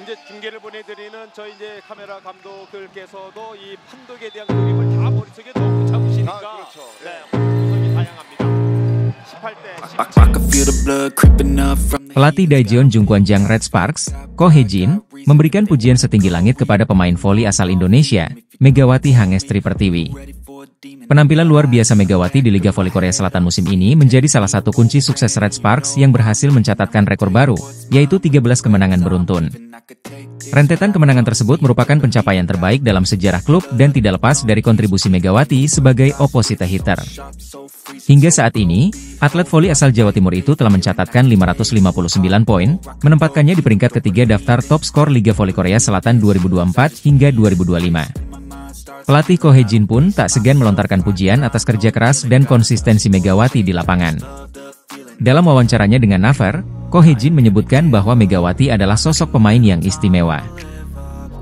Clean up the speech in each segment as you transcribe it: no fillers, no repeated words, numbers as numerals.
이제 중계를 보내드리는 저희 이제 카메라 감독들께서도 이 판독에 대한 그림을 다 머릿속에 넣고 잡으시니까 그렇죠. 네, 구성이 다양합니다. 18대 17. Pelatih Daejeon Jungkwanjang Red Sparks, Ko Hye-jin, memberikan pujian setinggi langit kepada pemain voli asal Indonesia, Megawati Hangestri Pertiwi. Penampilan luar biasa Megawati di Liga Voli Korea Selatan musim ini menjadi salah satu kunci sukses Red Sparks yang berhasil mencatatkan rekor baru, yaitu 13 kemenangan beruntun. Rentetan kemenangan tersebut merupakan pencapaian terbaik dalam sejarah klub dan tidak lepas dari kontribusi Megawati sebagai opposite hitter. Hingga saat ini, atlet voli asal Jawa Timur itu telah mencatatkan 559 poin, menempatkannya di peringkat ketiga daftar top skor Liga Voli Korea Selatan 2024 hingga 2025. Pelatih Ko Hye-jin pun tak segan melontarkan pujian atas kerja keras dan konsistensi Megawati di lapangan. Dalam wawancaranya dengan Naver, Ko Hye-jin menyebutkan bahwa Megawati adalah sosok pemain yang istimewa.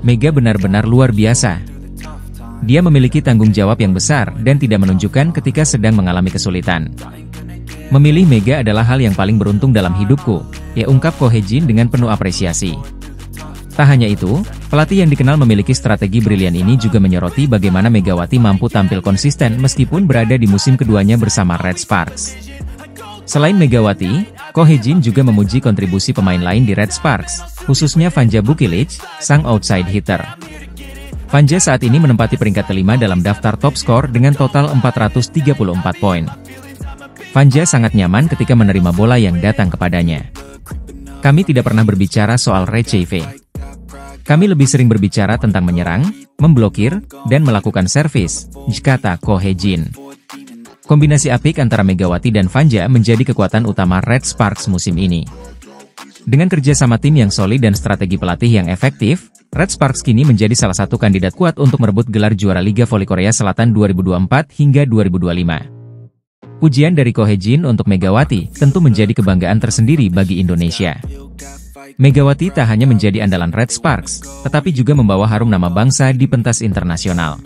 Mega benar-benar luar biasa. Dia memiliki tanggung jawab yang besar dan tidak menunjukkan ketika sedang mengalami kesulitan. Memilih Mega adalah hal yang paling beruntung dalam hidupku, ya ungkap Ko Hye-jin dengan penuh apresiasi. Tak hanya itu, pelatih yang dikenal memiliki strategi brilian ini juga menyoroti bagaimana Megawati mampu tampil konsisten meskipun berada di musim keduanya bersama Red Sparks. Selain Megawati, Ko Hye-jin juga memuji kontribusi pemain lain di Red Sparks, khususnya Vanja Bukilic, sang outside hitter. Vanja saat ini menempati peringkat kelima dalam daftar top skor dengan total 434 poin. Vanja sangat nyaman ketika menerima bola yang datang kepadanya. Kami tidak pernah berbicara soal receive. Kami lebih sering berbicara tentang menyerang, memblokir, dan melakukan servis, kata Ko Hye-jin. Kombinasi apik antara Megawati dan Vanja menjadi kekuatan utama Red Sparks musim ini. Dengan kerja sama tim yang solid dan strategi pelatih yang efektif, Red Sparks kini menjadi salah satu kandidat kuat untuk merebut gelar juara Liga Voli Korea Selatan 2024 hingga 2025. Pujian dari Ko Hye-jin untuk Megawati tentu menjadi kebanggaan tersendiri bagi Indonesia. Megawati tak hanya menjadi andalan Red Sparks, tetapi juga membawa harum nama bangsa di pentas internasional.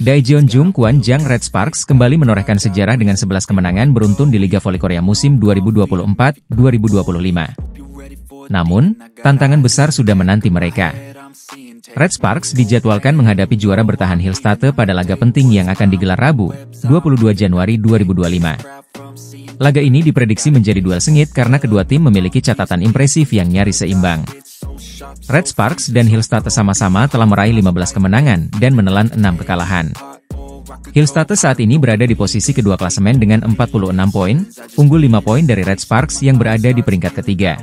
Daejeon Jungkwanjang Red Sparks kembali menorehkan sejarah dengan 11 kemenangan beruntun di Liga Voli Korea musim 2024-2025. Namun, tantangan besar sudah menanti mereka. Red Sparks dijadwalkan menghadapi juara bertahan Hillstatte pada laga penting yang akan digelar Rabu, 22 Januari 2025. Laga ini diprediksi menjadi duel sengit karena kedua tim memiliki catatan impresif yang nyaris seimbang. Red Sparks dan Hillstatte sama-sama telah meraih 15 kemenangan dan menelan 6 kekalahan. Hillstatte saat ini berada di posisi kedua klasemen dengan 46 poin, unggul 5 poin dari Red Sparks yang berada di peringkat ketiga.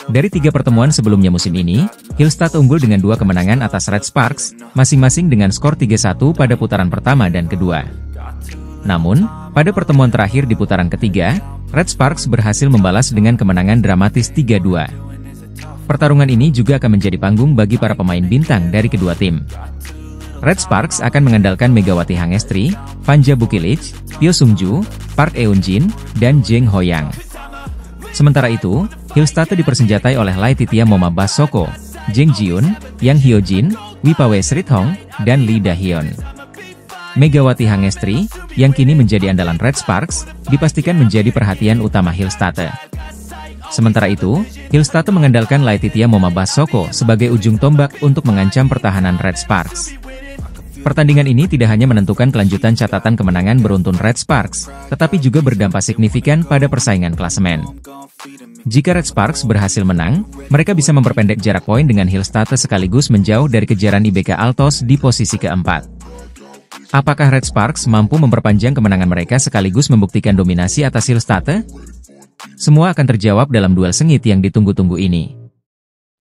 Dari 3 pertemuan sebelumnya musim ini, Hillstatte unggul dengan 2 kemenangan atas Red Sparks, masing-masing dengan skor 3-1 pada putaran pertama dan kedua. Namun, pada pertemuan terakhir di putaran ketiga, Red Sparks berhasil membalas dengan kemenangan dramatis 3-2. Pertarungan ini juga akan menjadi panggung bagi para pemain bintang dari kedua tim. Red Sparks akan mengandalkan Megawati Hangestri, Vanja Bukilic, Pyo Sung-ju, Park Eun-jin, dan Jeng Ho-yang. Sementara itu, Hillstatte dipersenjatai oleh Laetitia Moma Basoko, Jeng Ji-eun, Yang Hyo-jin, Wipawe Srithong, dan Lee Da-hyun. Megawati Hangestri, yang kini menjadi andalan Red Sparks, dipastikan menjadi perhatian utama Hillstatte. Sementara itu, Hillstatte mengandalkan Laetitia Moma Basoko sebagai ujung tombak untuk mengancam pertahanan Red Sparks. Pertandingan ini tidak hanya menentukan kelanjutan catatan kemenangan beruntun Red Sparks, tetapi juga berdampak signifikan pada persaingan klasemen. Jika Red Sparks berhasil menang, mereka bisa memperpendek jarak poin dengan Hillstatte sekaligus menjauh dari kejaran IBK Altos di posisi keempat. Apakah Red Sparks mampu memperpanjang kemenangan mereka sekaligus membuktikan dominasi atas Hillstatte? Semua akan terjawab dalam duel sengit yang ditunggu-tunggu ini.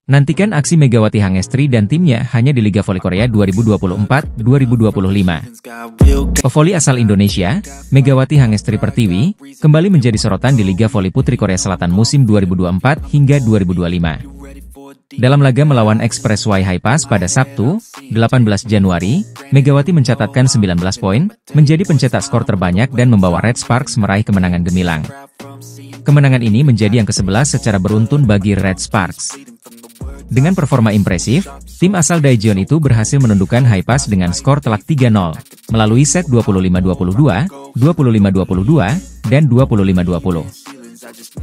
Nantikan aksi Megawati Hangestri dan timnya hanya di Liga Voli Korea 2024-2025. Pevoli asal Indonesia, Megawati Hangestri Pertiwi, kembali menjadi sorotan di Liga Voli Putri Korea Selatan musim 2024 hingga 2025. Dalam laga melawan Express Y Haipas pada Sabtu, 18 Januari, Megawati mencatatkan 19 poin, menjadi pencetak skor terbanyak dan membawa Red Sparks meraih kemenangan gemilang. Kemenangan ini menjadi yang ke-11 secara beruntun bagi Red Sparks. Dengan performa impresif, tim asal Daejeon itu berhasil menundukkan Haipas dengan skor telak 3-0, melalui set 25-22, 25-22, dan 25-20.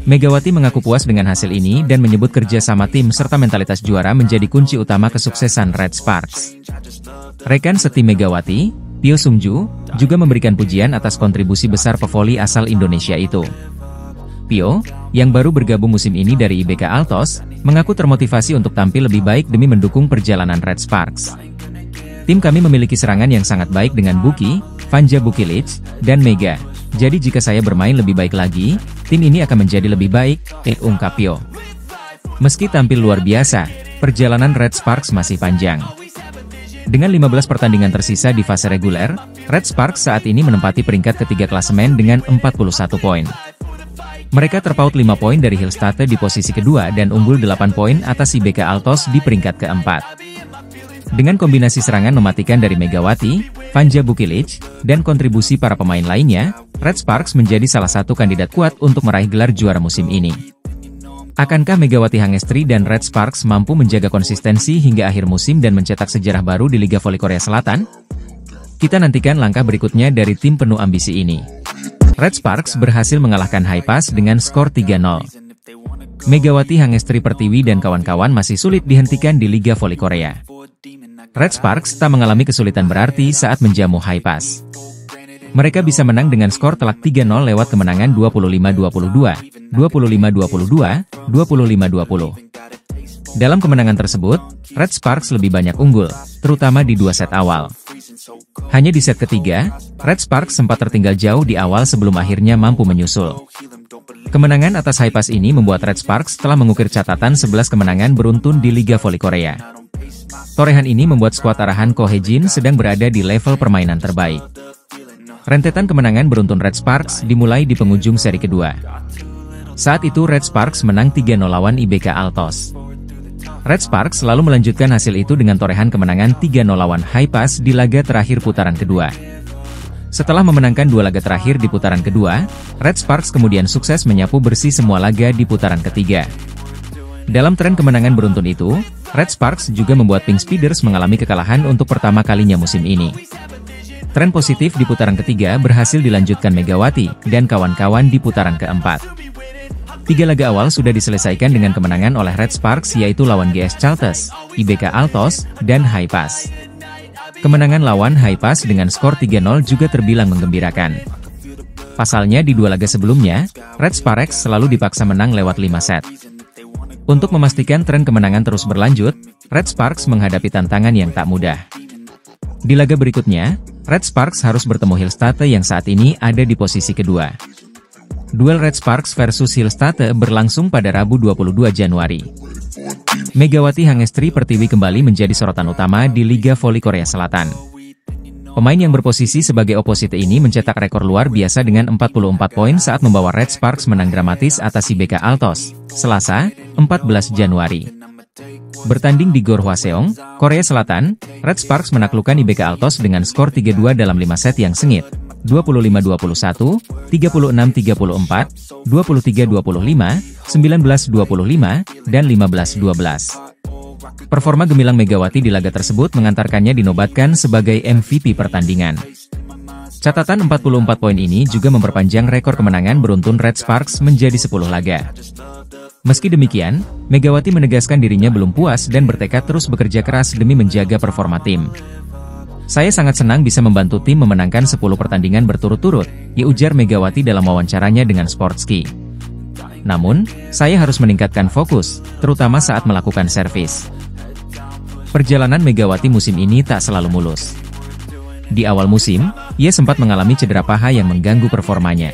Megawati mengaku puas dengan hasil ini dan menyebut kerja sama tim serta mentalitas juara menjadi kunci utama kesuksesan Red Sparks. Rekan setim Megawati, Pio Sungju, juga memberikan pujian atas kontribusi besar pevoli asal Indonesia itu. Pio, yang baru bergabung musim ini dari IBK Altos, mengaku termotivasi untuk tampil lebih baik demi mendukung perjalanan Red Sparks. Tim kami memiliki serangan yang sangat baik dengan Buki, Vanja Bukilic, dan Mega. Jadi jika saya bermain lebih baik lagi, tim ini akan menjadi lebih baik, ungkap Pio. Meski tampil luar biasa, perjalanan Red Sparks masih panjang. Dengan 15 pertandingan tersisa di fase reguler, Red Sparks saat ini menempati peringkat ketiga klasemen dengan 41 poin. Mereka terpaut 5 poin dari Hillstatte di posisi kedua dan unggul 8 poin atas IBK Altos di peringkat keempat. Dengan kombinasi serangan mematikan dari Megawati, Vanja Bukilic, dan kontribusi para pemain lainnya, Red Sparks menjadi salah satu kandidat kuat untuk meraih gelar juara musim ini. Akankah Megawati Hangestri dan Red Sparks mampu menjaga konsistensi hingga akhir musim dan mencetak sejarah baru di Liga Voli Korea Selatan? Kita nantikan langkah berikutnya dari tim penuh ambisi ini. Red Sparks berhasil mengalahkan Haipas dengan skor 3-0. Megawati Hangestri Pertiwi dan kawan-kawan masih sulit dihentikan di Liga Voli Korea. Red Sparks tak mengalami kesulitan berarti saat menjamu Haipas. Mereka bisa menang dengan skor telak 3-0 lewat kemenangan 25-22, 25-22, 25-20. Dalam kemenangan tersebut, Red Sparks lebih banyak unggul, terutama di 2 set awal. Hanya di set ketiga, Red Sparks sempat tertinggal jauh di awal sebelum akhirnya mampu menyusul. Kemenangan atas Haipas ini membuat Red Sparks telah mengukir catatan 11 kemenangan beruntun di Liga Voli Korea. Torehan ini membuat skuad arahan Ko Hye-jin sedang berada di level permainan terbaik. Rentetan kemenangan beruntun Red Sparks dimulai di penghujung seri kedua. Saat itu Red Sparks menang 3-0 lawan IBK Altos. Red Sparks selalu melanjutkan hasil itu dengan torehan kemenangan 3-0 lawan Haipas di laga terakhir putaran kedua. Setelah memenangkan 2 laga terakhir di putaran kedua, Red Sparks kemudian sukses menyapu bersih semua laga di putaran ketiga. Dalam tren kemenangan beruntun itu, Red Sparks juga membuat Pink Speeders mengalami kekalahan untuk pertama kalinya musim ini. Tren positif di putaran ketiga berhasil dilanjutkan Megawati dan kawan-kawan di putaran keempat. 3 laga awal sudah diselesaikan dengan kemenangan oleh Red Sparks yaitu lawan GS Chalters, IBK Altos, dan Haipas. Kemenangan lawan Haipas dengan skor 3-0 juga terbilang menggembirakan. Pasalnya di 2 laga sebelumnya, Red Sparks selalu dipaksa menang lewat 5 set. Untuk memastikan tren kemenangan terus berlanjut, Red Sparks menghadapi tantangan yang tak mudah. Di laga berikutnya, Red Sparks harus bertemu Hillstatte yang saat ini ada di posisi kedua. Duel Red Sparks versus Hillstatte berlangsung pada Rabu 22 Januari. Megawati Hangestri Pertiwi kembali menjadi sorotan utama di Liga Voli Korea Selatan. Pemain yang berposisi sebagai oposite ini mencetak rekor luar biasa dengan 44 poin saat membawa Red Sparks menang dramatis atas IBK Altos, Selasa, 14 Januari. Bertanding di Gor Hwaseong, Korea Selatan, Red Sparks menaklukkan IBK Altos dengan skor 3-2 dalam 5 set yang sengit, 25-21, 36-34, 23-25, 19-25, dan 15-12. Performa gemilang Megawati di laga tersebut mengantarkannya dinobatkan sebagai MVP pertandingan. Catatan 44 poin ini juga memperpanjang rekor kemenangan beruntun Red Sparks menjadi 10 laga. Meski demikian, Megawati menegaskan dirinya belum puas dan bertekad terus bekerja keras demi menjaga performa tim. Saya sangat senang bisa membantu tim memenangkan 10 pertandingan berturut-turut, ujar Megawati dalam wawancaranya dengan Sportski. Namun, saya harus meningkatkan fokus, terutama saat melakukan servis. Perjalanan Megawati musim ini tak selalu mulus. Di awal musim, ia sempat mengalami cedera paha yang mengganggu performanya.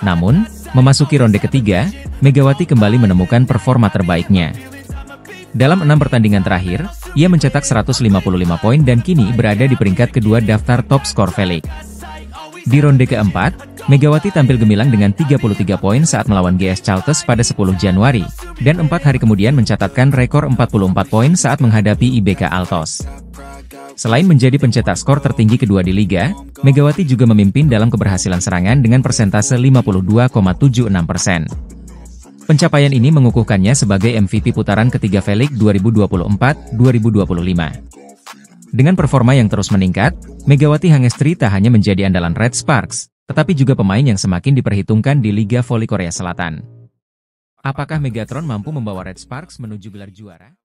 Namun, memasuki ronde ketiga, Megawati kembali menemukan performa terbaiknya. Dalam 6 pertandingan terakhir, ia mencetak 155 poin dan kini berada di peringkat kedua daftar top skor V-League. Di ronde keempat, Megawati tampil gemilang dengan 33 poin saat melawan GS Chalters pada 10 Januari, dan 4 hari kemudian mencatatkan rekor 44 poin saat menghadapi IBK Altos. Selain menjadi pencetak skor tertinggi kedua di Liga, Megawati juga memimpin dalam keberhasilan serangan dengan persentase 52,76%. Pencapaian ini mengukuhkannya sebagai MVP putaran ketiga V-League 2024-2025. Dengan performa yang terus meningkat, Megawati Hangestri tak hanya menjadi andalan Red Sparks, tetapi juga pemain yang semakin diperhitungkan di Liga Voli Korea Selatan. Apakah Megatron mampu membawa Red Sparks menuju gelar juara?